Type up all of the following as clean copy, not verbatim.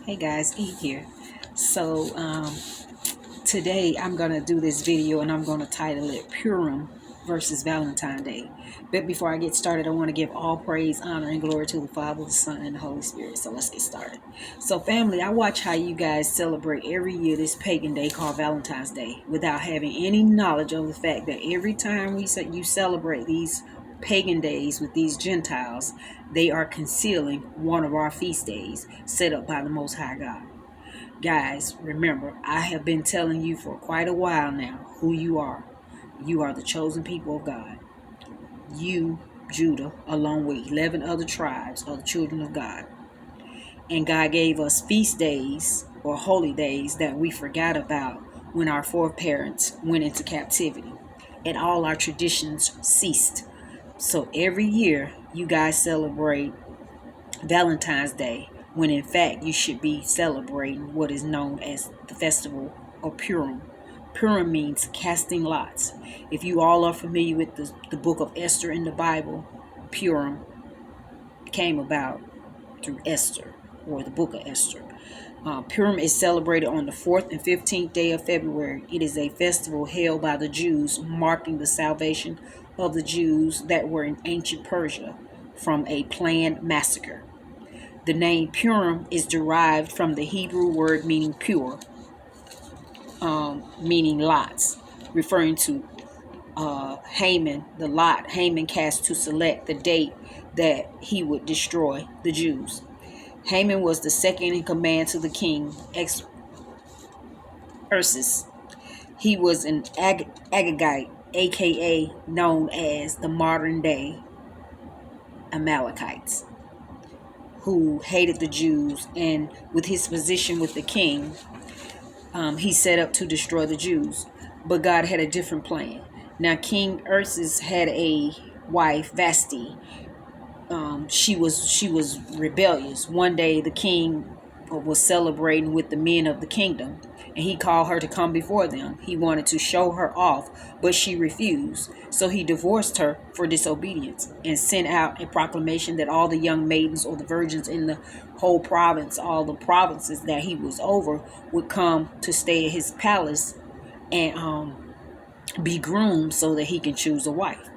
Hey guys, Eve here. So today I'm gonna do this video and I'm gonna title it Purim versus Valentine's Day. But before I get started, I want to give all praise, honor, and glory to the Father, the Son, and the Holy Spirit. So let's get started. So family, I watch how you guys celebrate every year this pagan day called Valentine's Day without having any knowledge of the fact that every time you celebrate these pagan days with these Gentiles, they are concealing one of our feast days set up by the Most High God. Guys, remember, I have been telling you for quite a while now who you are. You are the chosen people of God. You, Judah, along with 11 other tribes, are the children of God. And God gave us feast days or holy days that we forgot about when our foreparents went into captivity and all our traditions ceased. So every year, you guys celebrate Valentine's Day, when in fact you should be celebrating what is known as the festival of Purim. Purim means casting lots. If you all are familiar with the book of Esther in the Bible, Purim came about through Esther, or the book of Esther. Purim is celebrated on the 4th and 15th day of February. It is a festival held by the Jews, marking the salvation of the Jews that were in ancient Persia from a planned massacre. The name Purim is derived from the Hebrew word meaning pure, meaning lots, referring to Haman, the lot Haman cast to select the date that he would destroy the Jews. Haman was the second in command to the king, Xerxes. He was an Agagite, aka known as the modern day Amalekites, who hated the Jews, and with his position with the king, he set up to destroy the Jews. But God had a different plan. Now, King Xerxes had a wife, Vashti. She was rebellious. One day, the king was celebrating with the men of the kingdom, and he called her to come before them. He wanted to show her off, but she refused. So he divorced her for disobedience and sent out a proclamation that all the young maidens or the virgins in the whole province, all the provinces that he was over, would come to stay at his palace and be groomed so that he can choose a wife.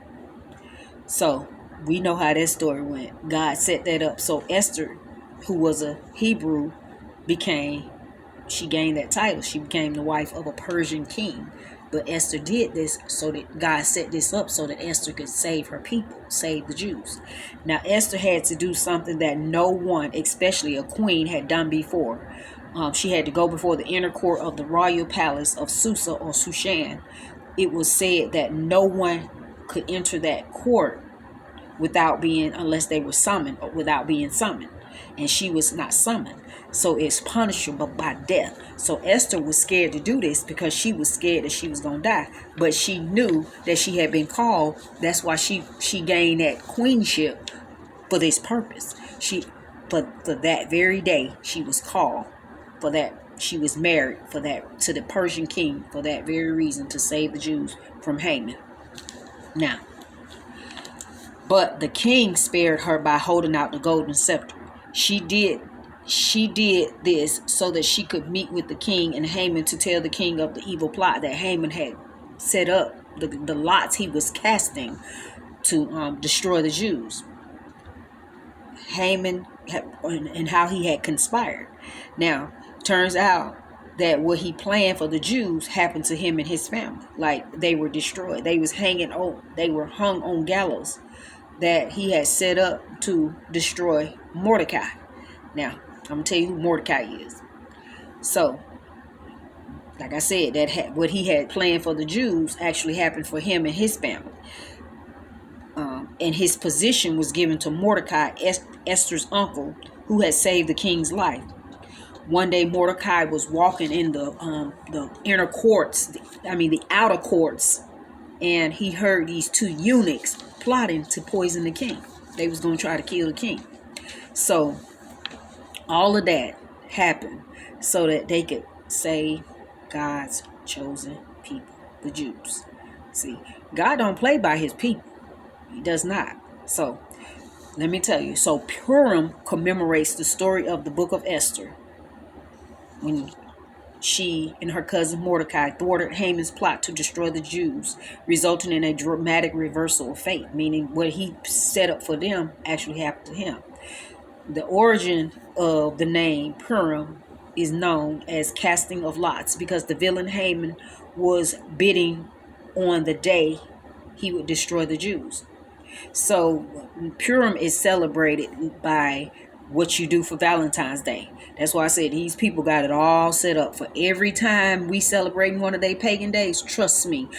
So we know how that story went. God set that up. So Esther, who was a Hebrew, she gained that title. She became the wife of a Persian king. But Esther did this so that God set this up so that Esther could save her people, save the Jews. Now, Esther had to do something that no one, especially a queen, had done before. She had to go before the inner court of the royal palace of Susa or Sushan. It was said that no one could enter that court unless they were summoned or without being summoned. And she was not summoned. So it's punishable by death. So Esther was scared to do this because she was scared that she was going to die. But she knew that she had been called. That's why she gained that queenship for this purpose. For that very day, she was called for that. She was married for that to the Persian king for that very reason, to save the Jews from Haman. Now, but the king spared her by holding out the golden scepter. She did this so that she could meet with the king and Haman to tell the king of the evil plot that Haman had set up, the lots he was casting to destroy the Jews. Haman and how he had conspired. Now, turns out that what he planned for the Jews happened to him and his family. Like, they were destroyed. They were hung on gallows that he had set up to destroy Mordecai. Now, I'm going to tell you who Mordecai is. So, like I said, what he had planned for the Jews actually happened for him and his family. And his position was given to Mordecai, Esther's uncle, who had saved the king's life. One day, Mordecai was walking in the inner courts, the outer courts, and he heard these two eunuchs plotting to poison the king. They was going to try to kill the king. So all of that happened so that they could save God's chosen people, the Jews. See, God don't play by his people. He does not. So let me tell you. So Purim commemorates the story of the book of Esther. when she and her cousin Mordecai thwarted Haman's plot to destroy the Jews, resulting in a dramatic reversal of fate, meaning what he set up for them actually happened to him. The origin of the name Purim is known as casting of lots because the villain Haman was bidding on the day he would destroy the Jews. So Purim is celebrated by what you do for Valentine's Day. That's why I said these people got it all set up for every time we celebrate one of their pagan days. Trust me,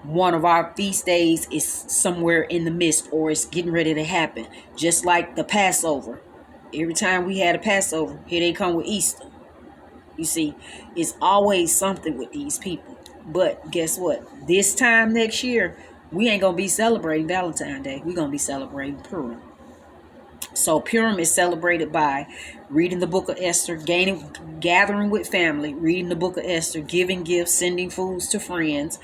one of our feast days is somewhere in the midst, or it's getting ready to happen. Just like the Passover. Every time we had a Passover, here they come with Easter. You see, it's always something with these people. But guess what? This time next year, we ain't going to be celebrating Valentine's Day. We're going to be celebrating Purim. So Purim is celebrated by reading the book of Esther, gathering with family, reading the book of Esther, giving gifts, sending foods to friends,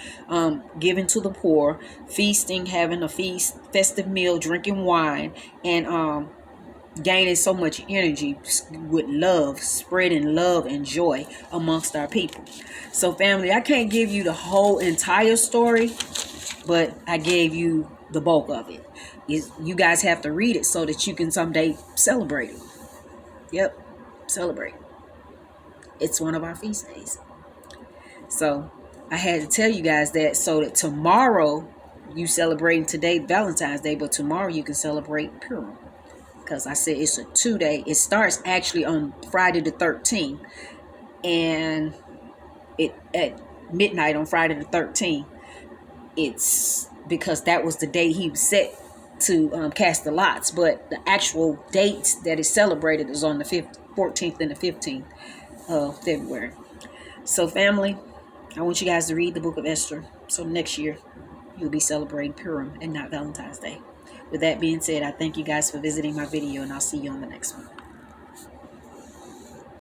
giving to the poor, feasting, having a festive meal, drinking wine, and gaining so much energy with love, spreading love and joy amongst our people. So family, I can't give you the whole entire story, but I gave you the bulk of it. You guys have to read it so that you can someday celebrate it. Yep, celebrate. It's one of our feast days. So I had to tell you guys that so that tomorrow, you celebrating today Valentine's Day, but tomorrow you can celebrate Purim. Because I said it's a 2-day. It starts actually on Friday the 13th. And it at midnight on Friday the 13th. It's because that was the day he was set to cast the lots. But the actual dates that is celebrated is on the 14th and the 15th of February. So family, I want you guys to read the book of Esther. So next year, you'll be celebrating Purim and not Valentine's Day. With that being said, I thank you guys for visiting my video, and I'll see you on the next one.